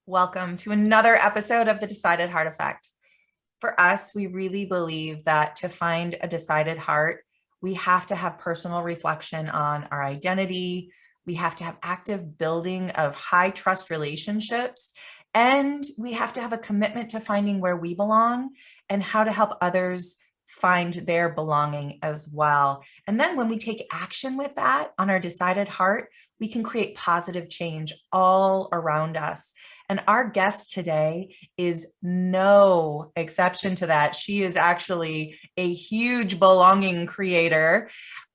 Welcome to another episode of the Decided Heart Effect. For us, we really believe that to find a decided heart, we have to have personal reflection on our identity. We have to have active building of high trust relationships. And we have to have a commitment to finding where we belong and how to help others find their belonging as well. And then when we take action with that on our decided heart, we can create positive change all around us. And our guest today is no exception to that. She is actually a huge belonging creator.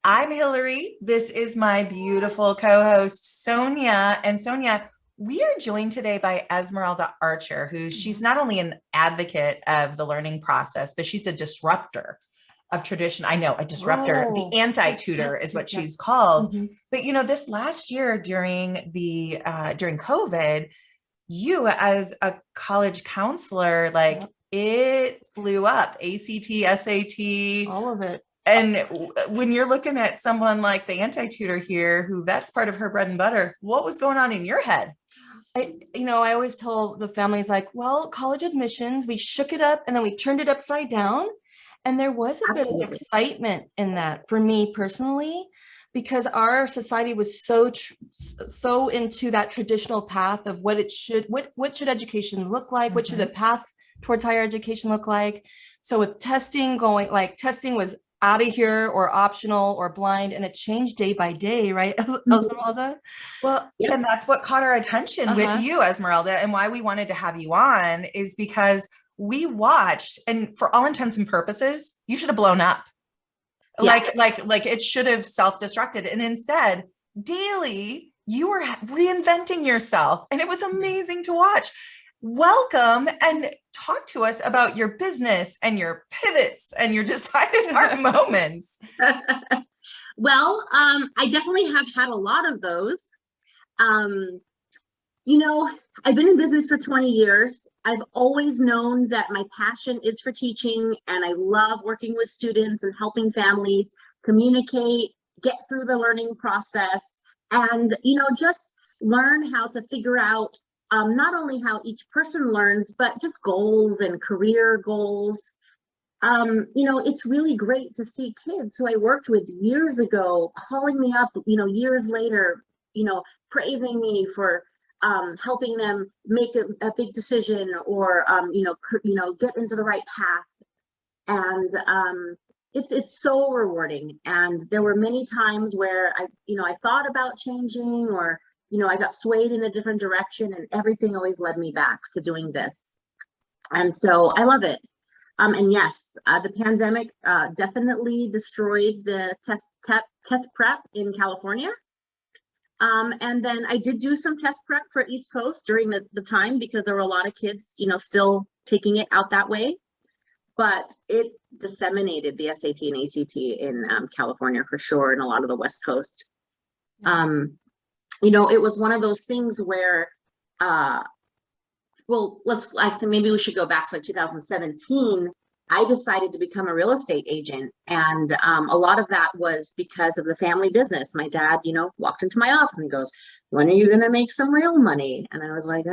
I'm Hillary. This is my beautiful co-host, Sonia. And Sonia, we are joined today by Esmeralda Archer, she's not only an advocate of the learning process, but she's a disruptor of tradition. I know, a disruptor, the anti tutor is what she's called. But this last year during COVID, you as a college counselor, it blew up. ACT, SAT, all of it. And when you're looking at someone like the anti-tutor here, who that's part of her bread and butter, what was going on in your head? I always tell the families, college admissions, we shook it up and then we turned it upside down. And there was a bit of excitement in that for me personally, because our society was so into that traditional path of what should education look like? What should the path towards higher education look like? So with testing testing was out of here or optional or blind, and it changed day by day, right, Esmeralda? Well, yeah. And that's what caught our attention with you, Esmeralda, and why we wanted to have you on is because we watched, and for all intents and purposes, you should have blown up. Yeah. Like it should have self-destructed. And instead, daily, you were reinventing yourself. And it was amazing to watch. Welcome and talk to us about your business and your pivots and your decided heart moments. Well, I definitely have had a lot of those. I've been in business for 20 years. I've always known that my passion is for teaching, and I love working with students and helping families communicate, get through the learning process, and, just learn how to figure out not only how each person learns, but just goals and career goals. It's really great to see kids who I worked with years ago calling me up, years later, praising me for helping them make a big decision or, get into the right path. And it's so rewarding. And there were many times where I thought about changing, or, I got swayed in a different direction, and everything always led me back to doing this. And so I love it. And yes, the pandemic definitely destroyed the test prep in California. And then I did do some test prep for East Coast during the time, because there were a lot of kids, still taking it out that way. But it disseminated the SAT and ACT in California for sure, and a lot of the West Coast. It was one of those things where, maybe we should go back to 2017. I decided to become a real estate agent. And a lot of that was because of the family business. My dad, walked into my office and goes, "When are you going to make some real money?" And I was like,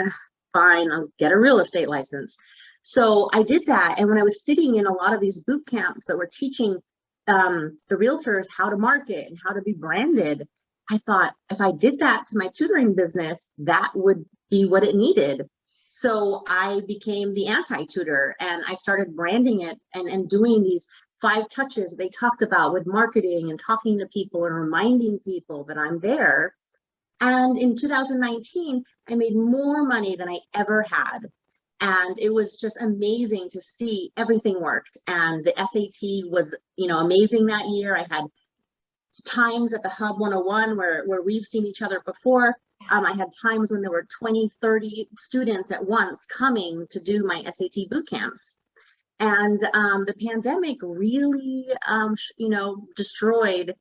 fine, I'll get a real estate license. So I did that. And when I was sitting in a lot of these boot camps that were teaching the realtors how to market and how to be branded, I thought, if I did that to my tutoring business, that would be what it needed. So I became the anti-tutor, and I started branding it and doing these 5 touches they talked about with marketing and talking to people and reminding people that I'm there. And in 2019, I made more money than I ever had. And it was just amazing to see everything worked. And the SAT was, amazing that year. I had times at the Hub 101 where we've seen each other before. I had times when there were 20, 30 students at once coming to do my SAT boot camps. And the pandemic really, destroyed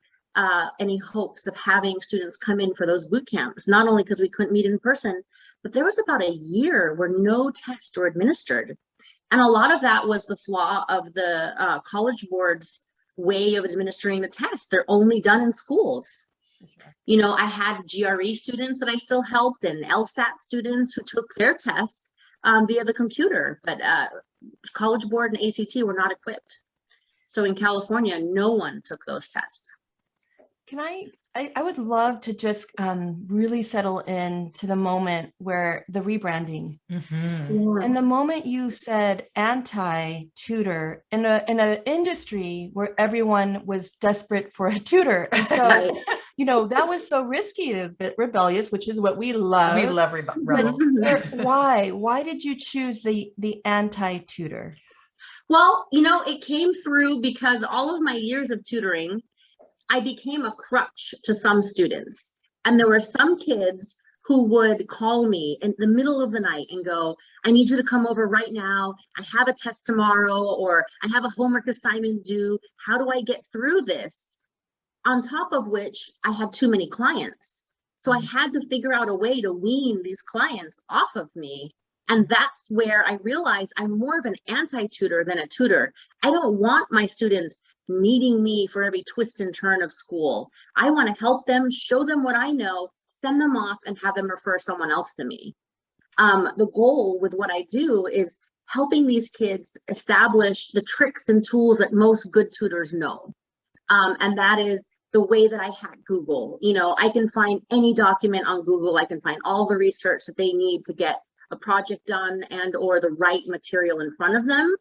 any hopes of having students come in for those boot camps, not only because we couldn't meet in person, but there was about a year where no tests were administered. And a lot of that was the flaw of the College Board's way of administering the tests. They're only done in schools. You know, I had GRE students that I still helped and LSAT students who took their tests via the computer, but College Board and ACT were not equipped. So in California, no one took those tests. Can I would love to just really settle in to the moment where the rebranding. And the moment you said anti-tutor in an industry where everyone was desperate for a tutor. And so, Right. you know, that was so risky, a bit rebellious, which is what we love. We love rebels. Why did you choose the anti-tutor? Well, you know, it came through because all of my years of tutoring, I became a crutch to some students. And there were some kids who would call me in the middle of the night and go, I need you to come over right now. I have a test tomorrow, or I have a homework assignment due. How do I get through this? On top of which, I had too many clients. So I had to figure out a way to wean these clients off of me. And that's where I realized I'm more of an anti-tutor than a tutor. I don't want my students needing me for every twist and turn of school. I want to help them, show them what I know, send them off, and have them refer someone else to me. The goal with what I do is helping these kids establish the tricks and tools that most good tutors know. And that is the way that I hack Google. You know, I can find any document on Google. I can find all the research that they need to get a project done and or the right material in front of them.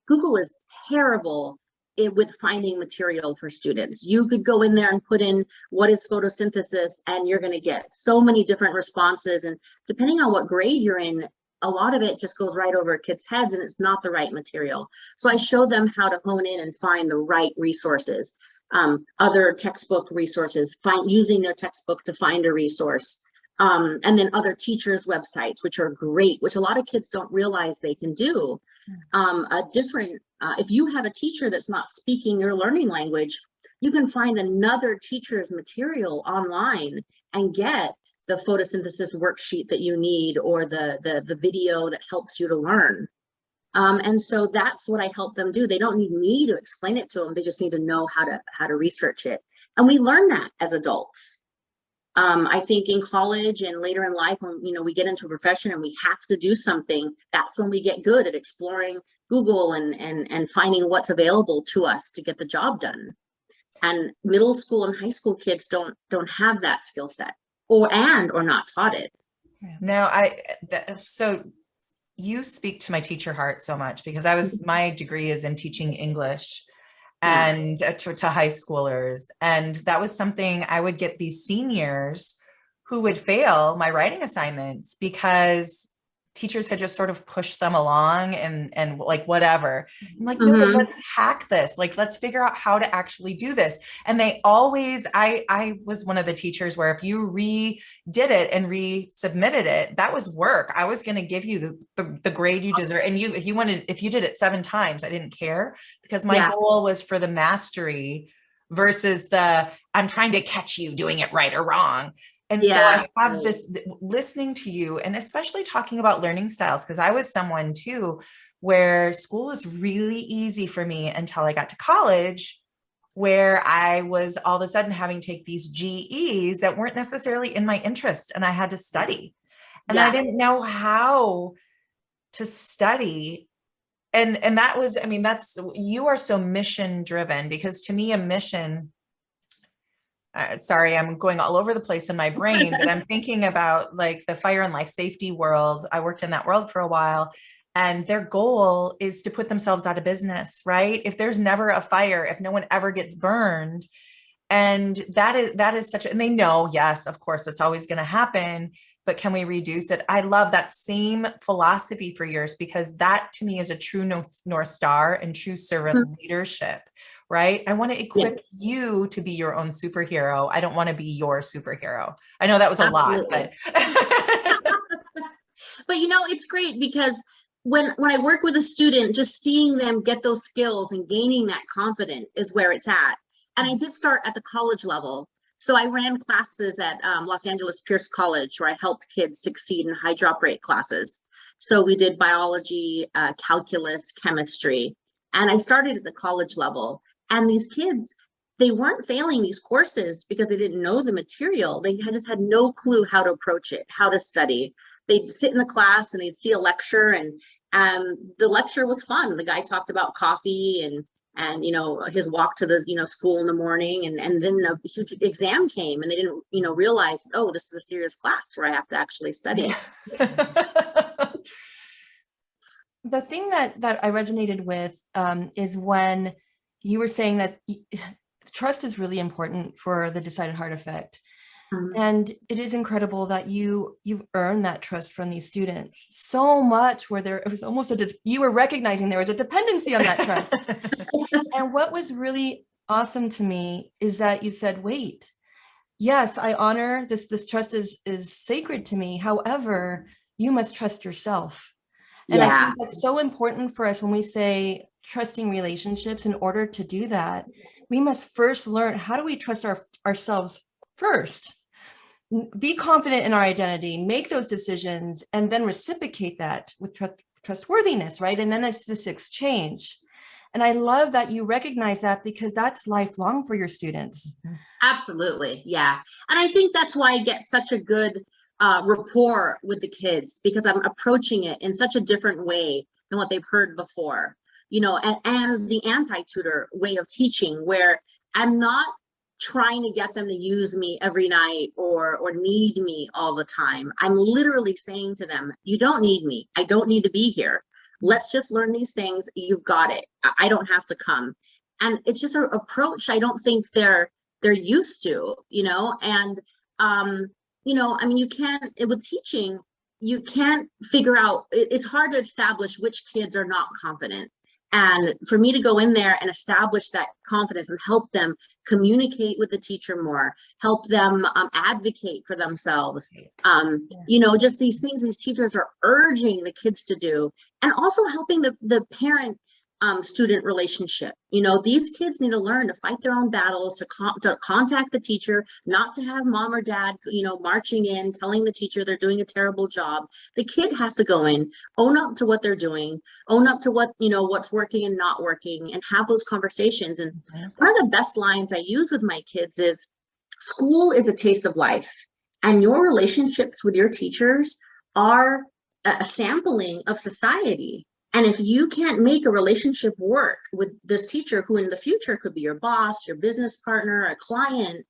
Google is terrible with finding material for students. You could go in there and put in what is photosynthesis, and you're going to get so many different responses. And depending on what grade you're in, a lot of it just goes right over kids' heads and it's not the right material. So I show them how to hone in and find the right resources, other textbook resources, using their textbook to find a resource. And then other teachers' websites, which are great, which a lot of kids don't realize they can do. If you have a teacher that's not speaking your learning language, you can find another teacher's material online and get the photosynthesis worksheet that you need, or the video that helps you to learn. And so that's what I help them do. They don't need me to explain it to them. They just need to know how to research it. And we learn that as adults. I think in college and later in life, when we get into a profession and we have to do something, that's when we get good at exploring Google and finding what's available to us to get the job done. And middle school and high school kids don't have that skill set, or not taught it. No, so you speak to my teacher heart so much, because my degree is in teaching English and to high schoolers. And that was something I would get these seniors who would fail my writing assignments because teachers had just sort of pushed them along and like, whatever. I'm like, no, but let's hack this. Like, let's figure out how to actually do this. And they always, I was one of the teachers where if you redid it and resubmitted it, that was work. I was going to give you the grade you deserve. And if you did it 7 times, I didn't care, because my goal was for the mastery versus I'm trying to catch you doing it right or wrong. And so I have this, listening to you, and especially talking about learning styles, because I was someone too, where school was really easy for me until I got to college, where I was all of a sudden having to take these GEs that weren't necessarily in my interest, and I had to study. And I didn't know how to study. And that was, you are so mission driven, because to me, a mission, sorry, I'm going all over the place in my brain, but I'm thinking about like the fire and life safety world. I worked in that world for a while, and their goal is to put themselves out of business, right? If there's never a fire, if no one ever gets burned, and that is such, and they know, yes, of course, it's always going to happen, but can we reduce it? I love that same philosophy for yours, because that to me is a true North Star and true servant leadership. Right? I want to equip you to be your own superhero. I don't want to be your superhero. I know that was a lot, but but it's great, because when I work with a student, just seeing them get those skills and gaining that confidence is where it's at. And I did start at the college level. So I ran classes at Los Angeles Pierce College, where I helped kids succeed in high drop rate classes. So we did biology, calculus, chemistry, and I started at the college level. And these kids, they weren't failing these courses because they didn't know the material. They just had no clue how to approach it, how to study. They'd sit in the class and they'd see a lecture, and the lecture was fun. The guy talked about coffee and his walk to the school in the morning, and then a huge exam came, and they didn't realize, oh, this is a serious class where I have to actually study. The thing that I resonated with is when you were saying that trust is really important for the decided heart effect. And it is incredible that you've earned that trust from these students so much, where it was almost you were recognizing there was a dependency on that trust. And what was really awesome to me is that you said, wait, yes, I honor this trust is sacred to me. However, you must trust yourself. And I think that's so important for us when we say trusting relationships. In order to do that, we must first learn, how do we trust ourselves first? Be confident in our identity, make those decisions, and then reciprocate that with trustworthiness, right? And then it's this exchange. And I love that you recognize that, because that's lifelong for your students. Absolutely. Yeah. And I think that's why I get such a good rapport with the kids, because I'm approaching it in such a different way than what they've heard before, and the anti-tutor way of teaching, where I'm not trying to get them to use me every night or need me all the time. I'm literally saying to them, you don't need me. I don't need to be here. Let's just learn these things. You've got it. I don't have to come. And it's just an approach I don't think they're used to, and you can't, with teaching, you can't figure out, it's hard to establish which kids are not confident. And for me to go in there and establish that confidence and help them communicate with the teacher more, help them advocate for themselves, just these things these teachers are urging the kids to do, and also helping the parent student relationship. These kids need to learn to fight their own battles, to contact the teacher, not to have mom or dad, marching in, telling the teacher they're doing a terrible job. The kid has to go in, own up to what they're doing, own up to what, what's working and not working, and have those conversations. And one of the best lines I use with my kids is, school is a taste of life, and your relationships with your teachers are a sampling of society. And if you can't make a relationship work with this teacher, who in the future could be your boss, your business partner, a client,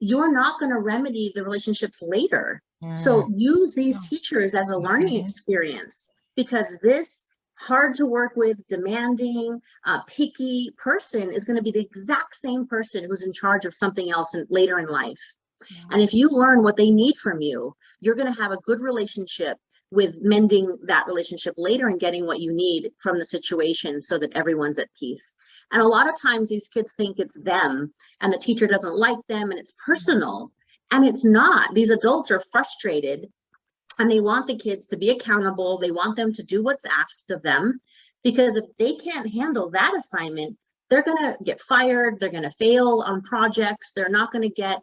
you're not going to remedy the relationships later. So use these teachers as a learning experience, because this hard to work with, demanding, picky person is going to be the exact same person who's in charge of something else later in life. And if you learn what they need from you, you're going to have a good relationship with mending that relationship later and getting what you need from the situation, so that everyone's at peace. And a lot of times these kids think it's them and the teacher doesn't like them and it's personal, and it's not. These adults are frustrated and they want the kids to be accountable. They want them to do what's asked of them, because if they can't handle that assignment, they're going to get fired. They're going to fail on projects. They're not going to get,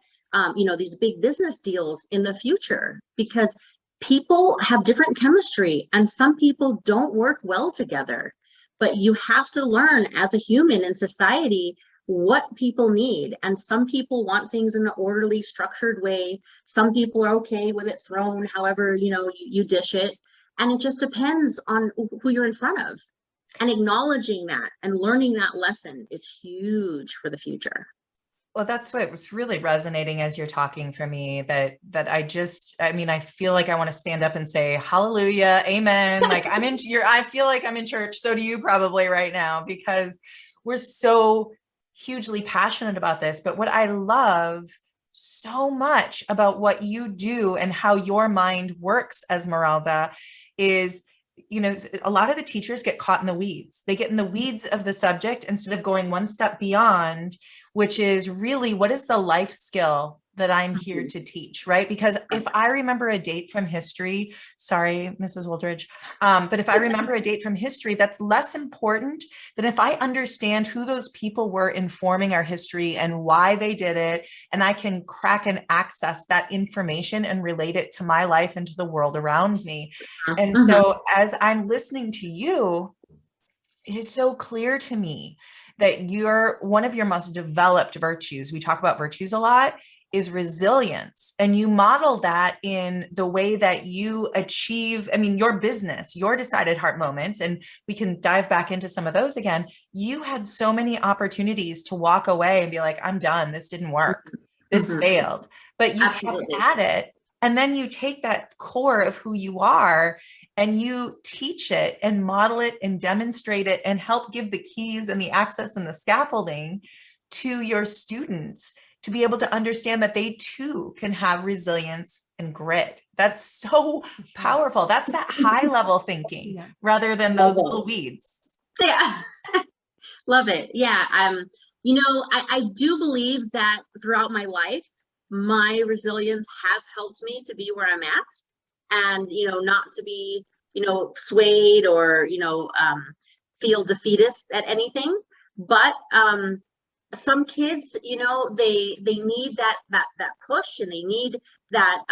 these big business deals in the future, because people have different chemistry and some people don't work well together. But you have to learn as a human in society what people need. And some people want things in an orderly, structured way. Some people are okay with it thrown however, you dish it. And it just depends on who you're in front of. And acknowledging that and learning that lesson is huge for the future. Well, that's what's really resonating as you're talking for me, that I feel like I want to stand up and say, hallelujah, amen. Like I feel like I'm in church. So do you probably right now, because we're so hugely passionate about this. But what I love so much about what you do and how your mind works, Esmeralda, is, a lot of the teachers get caught in the weeds. They get in the weeds of the subject instead of going one step beyond, which is really, what is the life skill that I'm here to teach, right? Because if I remember a date from history, sorry, Mrs. Woldridge, but if I remember a date from history, that's less important than if I understand who those people were informing our history and why they did it. And I can crack and access that information and relate it to my life and to the world around me. And so as I'm listening to you, it is so clear to me that one of your most developed virtues, we talk about virtues a lot, is resilience. And you model that in the way that you achieve, I mean, your business, your decided heart moments, and we can dive back into some of those again. You had so many opportunities to walk away and be like, I'm done. This didn't work. This failed, but you kept at it. And then you take that core of who you are and you teach it and model it and demonstrate it and help give the keys and the access and the scaffolding to your students to be able to understand that they too can have resilience and grit. That's so powerful. That's that high level thinking rather than those little weeds. Yeah. Love it. Yeah. I do believe that throughout my life, my resilience has helped me to be where I'm at, and, not to be, swayed or, feel defeatist at anything. But, some kids, they need that push, and they need that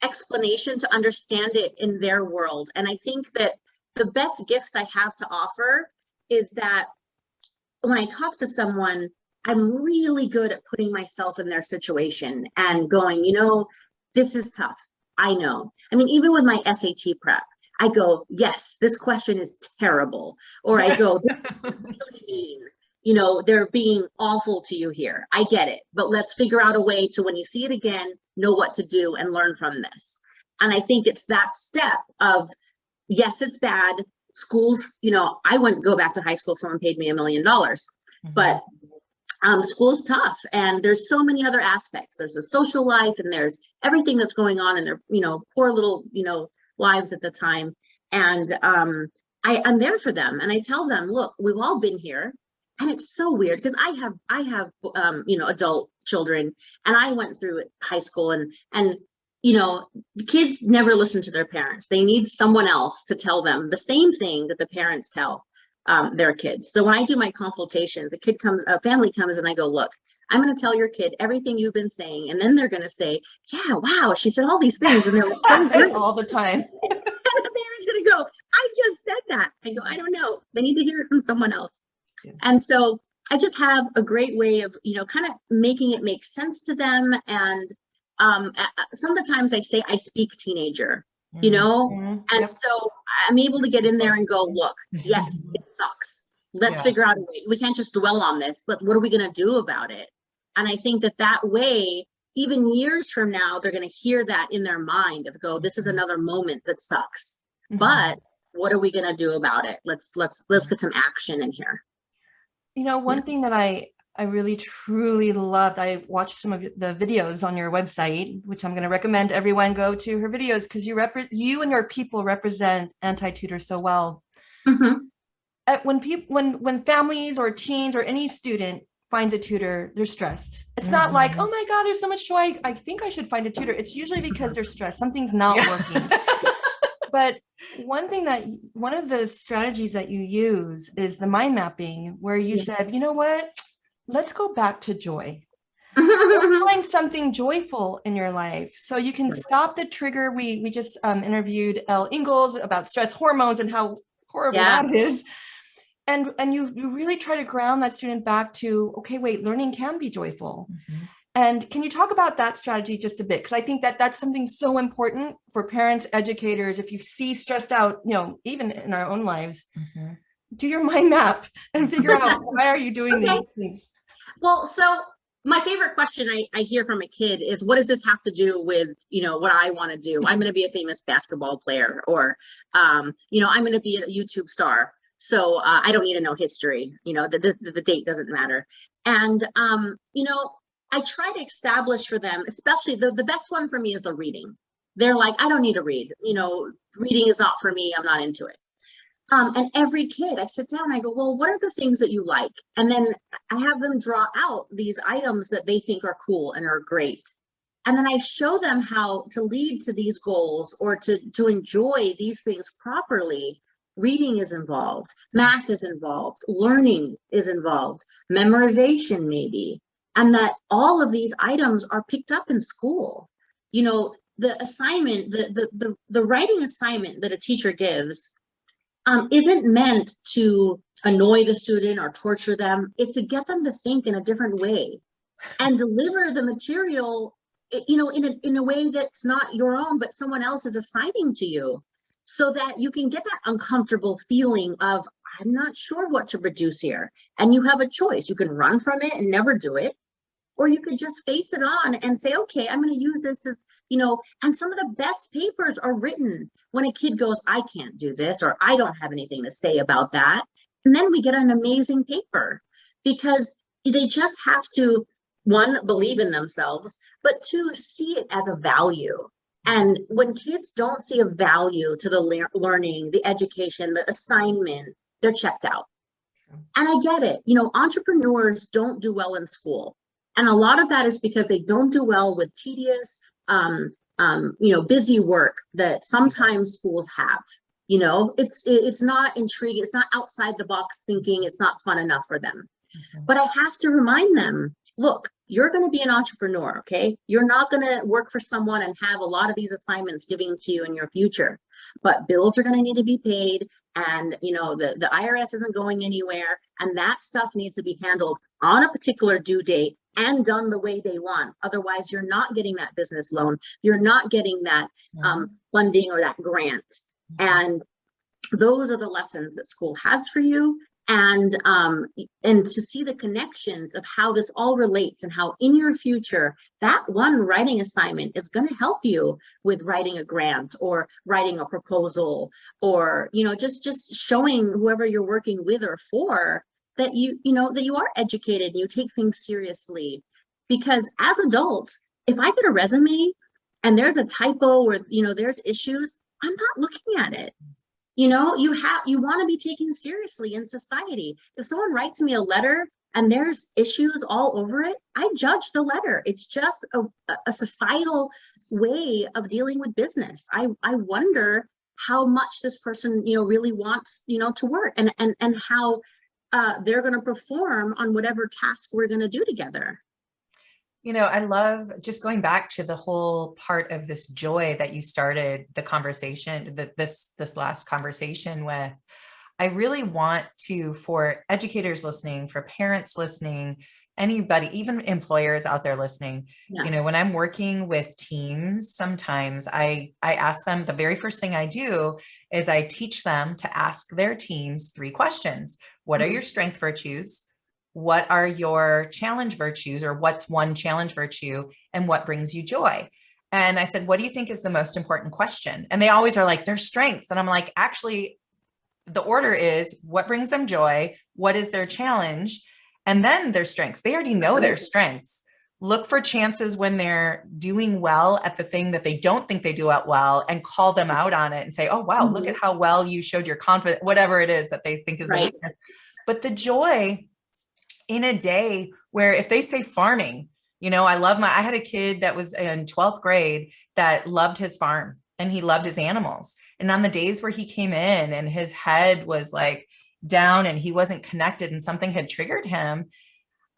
explanation to understand it in their world. And I think that the best gift I have to offer is that when I talk to someone, I'm really good at putting myself in their situation and going, this is tough. I know. I mean, even with my SAT prep, I go, yes, this question is terrible. Or I go, this is really mean. They're being awful to you here. I get it, but let's figure out a way to, when you see it again, know what to do and learn from this. And I think it's that step of, yes, it's bad. Schools, I wouldn't go back to high school if someone paid me $1 million, but school's tough. And there's so many other aspects. There's the social life, and there's everything that's going on in their, poor little, lives at the time. And I'm there for them. And I tell them, look, we've all been here. And it's so weird because I have adult children, and I went through high school, and the kids never listen to their parents. They need someone else to tell them the same thing that the parents tell their kids. So when I do my consultations, a family comes, and I go, look, I'm going to tell your kid everything you've been saying. And then they're going to say, yeah, wow, she said all these things. And they're so all the time. And the parent's going to go, I just said that. I go, I don't know. They need to hear it from someone else. Yeah. And so I just have a great way of, kind of making it make sense to them. And some of the times I say I speak teenager, and so I'm able to get in there and go, look, yes, it sucks. Let's figure out a way. We can't just dwell on this, but what are we going to do about it? And I think that way, even years from now, they're going to hear that in their mind of go, this is another moment that sucks, but what are we going to do about it? Let's get some action in here. One thing that I really truly loved, I watched some of the videos on your website, which I'm going to recommend everyone go to her videos, because you and your people represent Anti Tutor so well. When families or teens or any student finds a tutor, they're stressed. It's not like, oh my God, there's so much joy, I think I should find a tutor. It's usually because they're stressed. Something's not working. But one of the strategies that you use is the mind mapping, where you said, you know what, let's go back to joy. Find something joyful in your life so you can stop the trigger. We just interviewed Elle Ingalls about stress hormones and how horrible that is. And you really try to ground that student back to, okay, wait, learning can be joyful. And can you talk about that strategy just a bit? Because I think that's something so important for parents, educators. If you see stressed out, even in our own lives, do your mind map and figure out why are you doing these things? Well, so my favorite question I hear from a kid is, what does this have to do with, what I want to do? I'm going to be a famous basketball player, or, I'm going to be a YouTube star. So I don't need to know history, the date doesn't matter. And, I try to establish for them, especially the best one for me is the reading. They're like, I don't need to read, reading is not for me. I'm not into it. And every kid, I sit down and I go, well, what are the things that you like? And then I have them draw out these items that they think are cool and are great. And then I show them how to lead to these goals, or to enjoy these things properly. Reading is involved, math is involved, learning is involved, memorization maybe. And that all of these items are picked up in school. The assignment, the writing assignment that a teacher gives isn't meant to annoy the student or torture them. It's to get them to think in a different way and deliver the material, in a way that's not your own, but someone else is assigning to you, so that you can get that uncomfortable feeling of, I'm not sure what to produce here. And you have a choice. You can run from it and never do it, or you could just face it on and say, okay, I'm going to use this as, and some of the best papers are written when a kid goes, I can't do this, or I don't have anything to say about that. And then we get an amazing paper, because they just have to, one, believe in themselves, but two, see it as a value. And when kids don't see a value to the learning, the education, the assignment, they're checked out. And I get it. Entrepreneurs don't do well in school. And a lot of that is because they don't do well with tedious, busy work that sometimes schools have. It's not intriguing. It's not outside the box thinking. It's not fun enough for them. But I have to remind them, look, you're going to be an entrepreneur, okay? You're not going to work for someone and have a lot of these assignments given to you in your future. But bills are going to need to be paid, and the IRS isn't going anywhere, and that stuff needs to be handled on a particular due date and done the way they want. Otherwise, you're not getting that business loan. You're not getting that funding or that grant. And those are the lessons that school has for you. And to see the connections of how this all relates, and how in your future, that one writing assignment is going to help you with writing a grant or writing a proposal, or, just showing whoever you're working with or for that that you are educated and you take things seriously. Because as adults, if I get a resume and there's a typo or, there's issues, I'm not looking at it. You want to be taken seriously in society. If someone writes me a letter and there's issues all over it, I judge the letter. It's just a societal way of dealing with business. I wonder how much this person, really wants, to work, and how they're going to perform on whatever task we're going to do together. I love just going back to the whole part of this joy that you started the conversation, this last conversation with. I really want to, for educators listening, for parents listening, anybody, even employers out there listening, when I'm working with teams, sometimes I ask them, the very first thing I do is I teach them to ask their teams 3 questions. What are your strength virtues? What are your challenge virtues, or what's one challenge virtue, and what brings you joy? And I said, what do you think is the most important question? And they always are like, their strengths. And I'm like, actually, the order is what brings them joy, what is their challenge, and then their strengths. They already know their strengths. Look for chances when they're doing well at the thing that they don't think they do out well, and call them out on it and say, oh, wow, look at how well you showed your confidence, whatever it is that they think is a weakness. But the joy in a day where, if they say farming, I had a kid that was in 12th grade that loved his farm and he loved his animals. And on the days where he came in and his head was like down and he wasn't connected and something had triggered him,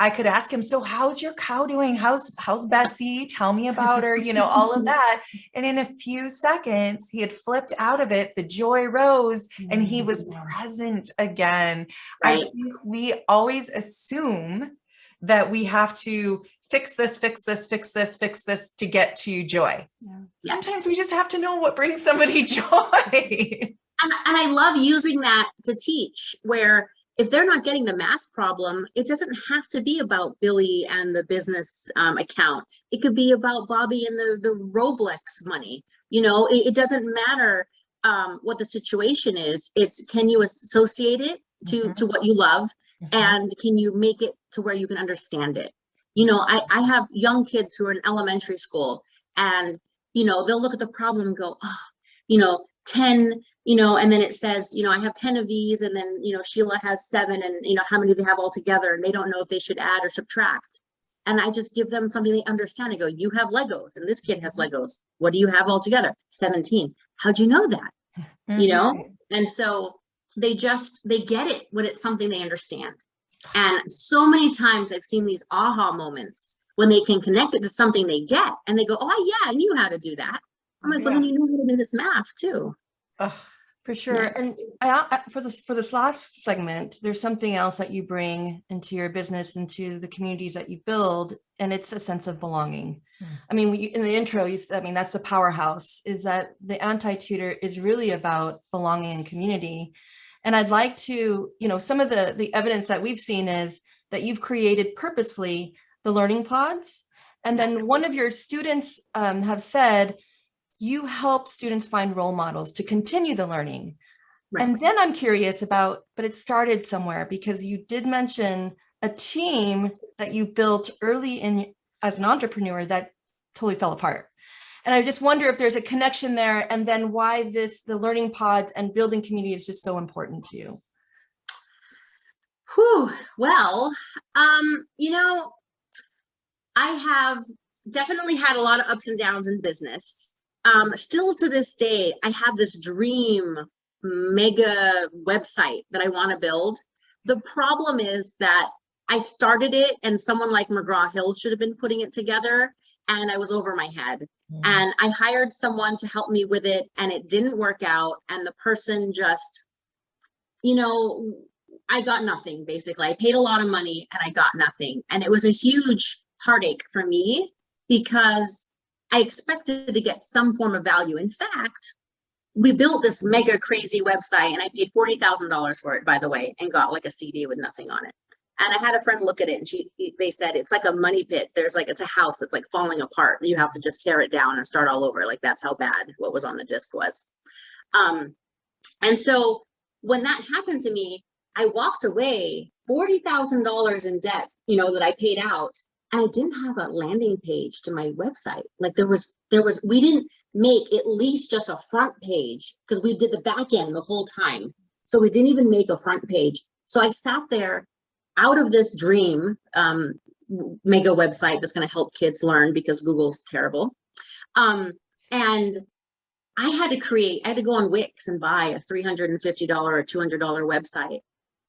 I could ask him, so how's your cow doing? How's Bessie? Tell me about her, all of that. And in a few seconds, he had flipped out of it. The joy rose and he was present again. Right. I think we always assume that we have to fix this to get to joy. Yeah. Sometimes we just have to know what brings somebody joy. And I love using that to teach, where if they're not getting the math problem, it doesn't have to be about Billy and the business account. It could be about Bobby and the Roblox money. It doesn't matter what the situation is. It's, can you associate it to what you love, and can you make it to where you can understand it? I have young kids who are in elementary school, and they'll look at the problem and go, oh, 10, and then it says, I have 10 of these, and then, Sheila has 7, and, how many do they have all together? And they don't know if they should add or subtract. And I just give them something they understand. I go, you have Legos, and this kid has Legos. What do you have all together? 17. How'd you know that? And so they get it when it's something they understand. And so many times I've seen these aha moments when they can connect it to something they get, and they go, oh yeah, I knew how to do that. I'm like, well, then you know how to do this math too. Oh, For sure. Yeah. And for this last segment, there's something else that you bring into your business, into the communities that you build, and it's a sense of belonging. I mean, in the intro, you said, I mean, that's the powerhouse, is that the Anti Tutor is really about belonging and community. And I'd like to, some of the evidence that we've seen is that you've created purposefully the learning pods. And then one of your students have said, you help students find role models to continue the learning. Right. And then I'm curious about, but it started somewhere, because you did mention a team that you built early in as an entrepreneur that totally fell apart. And I just wonder if there's a connection there, and then why the learning pods and building community is just so important to you. Whew. Well, I have definitely had a lot of ups and downs in business. Still to this day, I have this dream mega website that I want to build. The problem is that I started it and someone like McGraw-Hill should have been putting it together, and I was over my head. And I hired someone to help me with it, and it didn't work out. And the person just, I got nothing, basically. I paid a lot of money and I got nothing. And it was a huge heartache for me, because I expected to get some form of value. In fact, we built this mega crazy website, and I paid $40,000 for it, by the way, and got like a CD with nothing on it. And I had a friend look at it, and they said, it's like a money pit. It's a house that's like falling apart. You have to just tear it down and start all over. Like, that's how bad what was on the disc was. And so when that happened to me, I walked away $40,000 in debt, that I paid out. And I didn't have a landing page to my website. Like we didn't make at least just a front page, because we did the back end the whole time. So we didn't even make a front page. So I sat there out of this dream mega website that's going to help kids learn, because Google's terrible. And I had to go on Wix and buy a $350 or $200 website.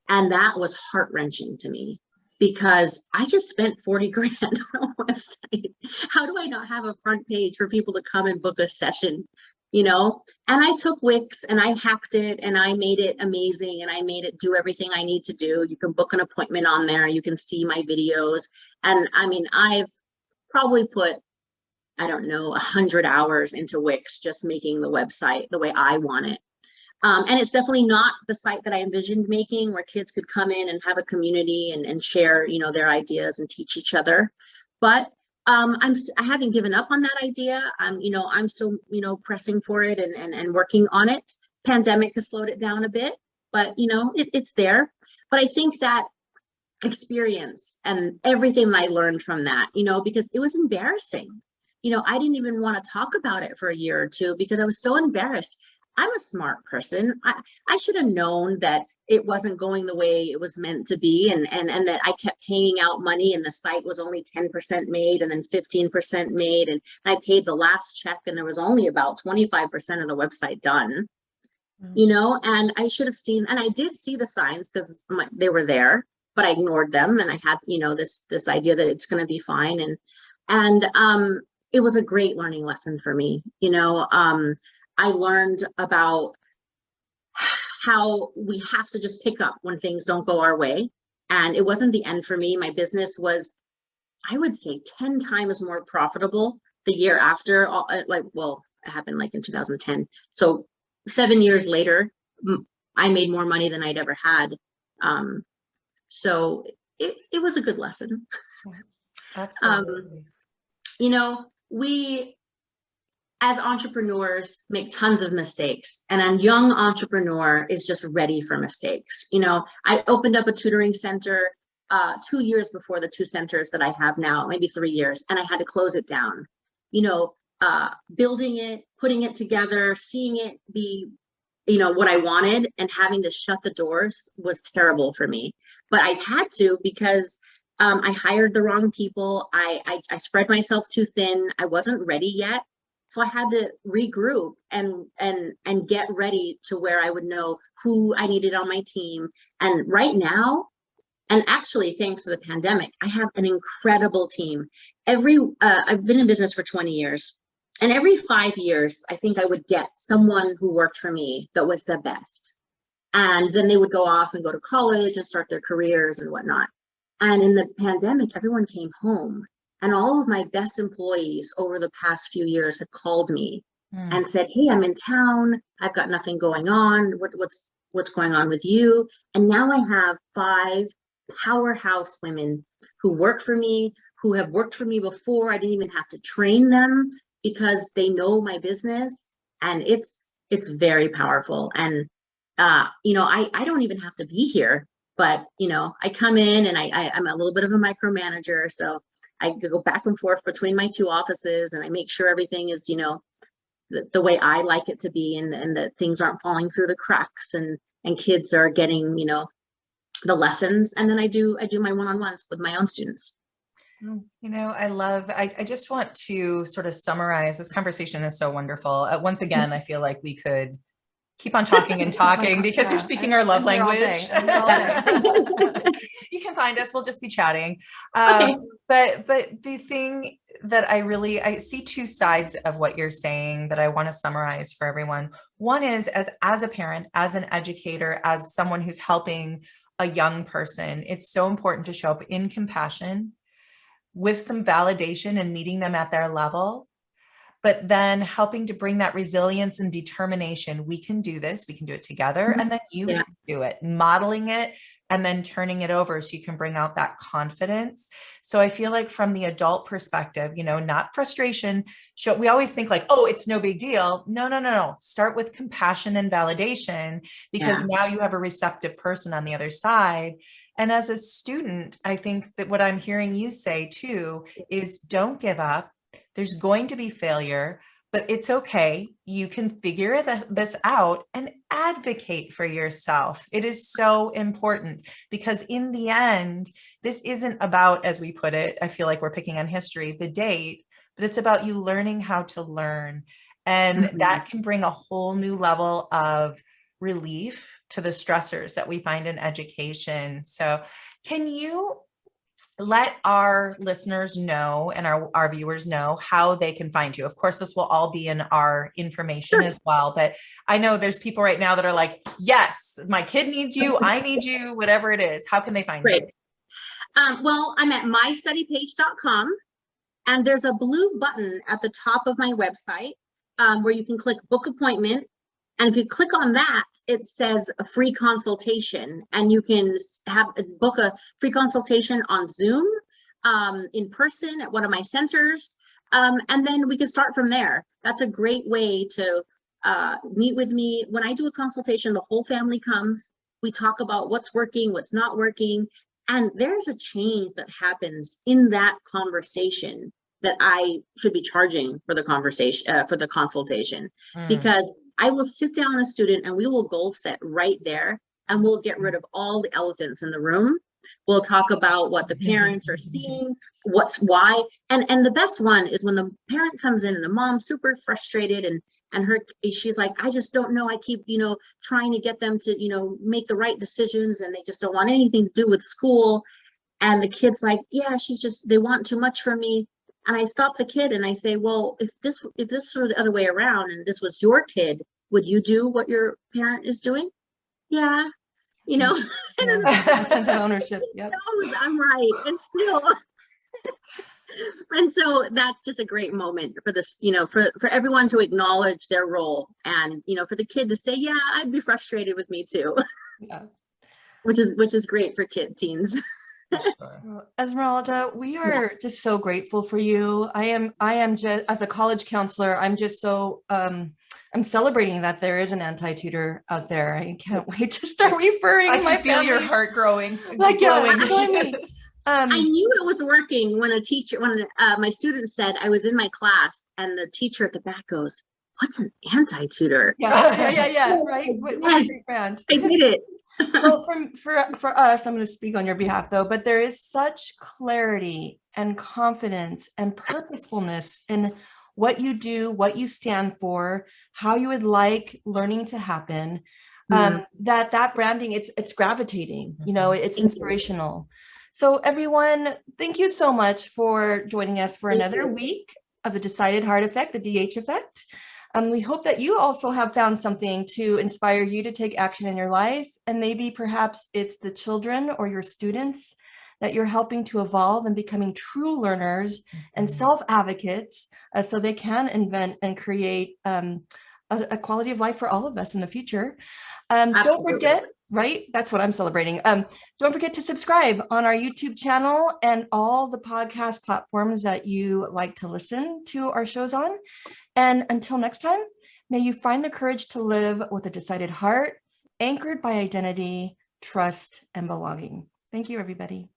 And that was heart-wrenching to me, because I just spent 40 grand on a website. How do I not have a front page for people to come and book a session, And I took Wix and I hacked it and I made it amazing, and I made it do everything I need to do. You can book an appointment on there. You can see my videos. And I mean, I've probably put, 100 hours into Wix, just making the website the way I want it. And it's definitely not the site that I envisioned making, where kids could come in and have a community and share, their ideas and teach each other. But I haven't given up on that idea. I'm still, pressing for it and working on it. Pandemic has slowed it down a bit, but it's there. But I think that experience and everything that I learned from that, because it was embarrassing. I didn't even want to talk about it for a year or two, because I was so embarrassed. I'm a smart person. I should have known that it wasn't going the way it was meant to be, and that I kept paying out money, and the site was only 10% made and then 15% made, and I paid the last check and there was only about 25% of the website done. And I should have seen, and I did see the signs, because they were there, but I ignored them, and I had this idea that it's going to be fine, and it was a great learning lesson for me. I learned about how we have to just pick up when things don't go our way. And it wasn't the end for me. My business was, I would say, 10 times more profitable the year after. It happened like in 2010. So 7 years later, I made more money than I'd ever had. So it was a good lesson. Absolutely. We, as entrepreneurs, make tons of mistakes, and a young entrepreneur is just ready for mistakes. I opened up a tutoring center 2 years before the 2 centers that I have now, maybe 3 years, and I had to close it down. Building it, putting it together, seeing it be, what I wanted, and having to shut the doors was terrible for me. But I had to, because I hired the wrong people. I spread myself too thin. I wasn't ready yet. So I had to regroup and get ready to where I would know who I needed on my team. And right now, and actually thanks to the pandemic, I have an incredible team. I've been in business for 20 years. And every 5 years, I think I would get someone who worked for me that was the best. And then they would go off and go to college and start their careers and whatnot. And in the pandemic, everyone came home. And all of my best employees over the past few years had called me and said, hey, I'm in town. I've got nothing going on. What's going on with you? And now I have 5 powerhouse women who work for me, who have worked for me before. I didn't even have to train them because they know my business, and it's very powerful. And you know, I don't even have to be here, but you know, I come in and I'm a little bit of a micromanager, so I go back and forth between my 2 offices, and I make sure everything is, you know, the way I like it to be, and that things aren't falling through the cracks, and kids are getting, you know, the lessons. And then I do my one-on-ones with my own students. You know, I just want to sort of summarize. This conversation is so wonderful. Once again, I feel like we could keep on talking and talking because you're speaking our love language. You can find us. We'll just be chatting. Okay. But the thing that I see 2 sides of what you're saying that I want to summarize for everyone. One is as a parent, as an educator, as someone who's helping a young person, it's so important to show up in compassion with some validation and meeting them at their level, but then helping to bring that resilience and determination. We can do this, we can do it together, and then you can do it, modeling it, and then turning it over so you can bring out that confidence. So I feel like from the adult perspective, you know, not frustration. We always think like, oh, it's no big deal. No. Start with compassion and validation, because now you have a receptive person on the other side. And as a student, I think that what I'm hearing you say too is don't give up. There's going to be failure, but it's okay. You can figure this out and advocate for yourself. It is so important, because in the end, this isn't about, as we put it, I feel like we're picking on history, the date, but it's about you learning how to learn. And that can bring a whole new level of relief to the stressors that we find in education. So can you let our listeners know and our viewers know how they can find you? Of course, this will all be in our information as well, but I know there's people right now that are like, yes, my kid needs you, I need you, whatever it is. How can they find you? Well, I'm at mystudypage.com, and there's a blue button at the top of my website where you can click book appointment. And if you click on that, it says a free consultation, and you can book a free consultation on Zoom, in person at one of my centers. And then we can start from there. That's a great way to meet with me. When I do a consultation, the whole family comes. We talk about what's working, what's not working. And there's a change that happens in that conversation that I should be charging for the conversation, for the consultation, because I will sit down a student and we will goal set right there, and we'll get rid of all the elephants in the room. We'll talk about what the parents are seeing, why. And the best one is when the parent comes in and the mom's super frustrated, and she's like, I just don't know. I keep, you know, trying to get them to, you know, make the right decisions, and they just don't want anything to do with school. And the kid's like, yeah, they want too much from me. And I stop the kid and I say, well, if this were the other way around and this was your kid, would you do what your parent is doing? Yeah, you know, sense of ownership. Yep. I'm right. And still, and so that's just a great moment for this, you know, for everyone to acknowledge their role, and, you know, for the kid to say, yeah, I'd be frustrated with me too. Yeah. Which is great for teens. Well, Esmeralda, we are just so grateful for you. I am just, as a college counselor, I'm just so I'm celebrating that there is an anti-tutor out there. I can't wait to start referring. I can feel your heart growing. Like, growing. I knew it was working when my student said, I was in my class and the teacher at the back goes, what's an anti-tutor? Yeah, right. Yes, I did it. Well, for us, I'm going to speak on your behalf though, but there is such clarity and confidence and purposefulness in what you do, what you stand for, how you would like learning to happen, that branding, it's gravitating, you know, it's inspirational. So everyone, thank you so much for joining us for another week of the Decided Heart Effect, the DH effect. We hope that you also have found something to inspire you to take action in your life. And maybe perhaps it's the children or your students that you're helping to evolve and becoming true learners and self-advocates so they can invent and create a quality of life for all of us in the future. Don't forget, right? That's what I'm celebrating. Don't forget to subscribe on our YouTube channel and all the podcast platforms that you like to listen to our shows on. And until next time, may you find the courage to live with a decided heart, anchored by identity, trust, and belonging. Thank you, everybody.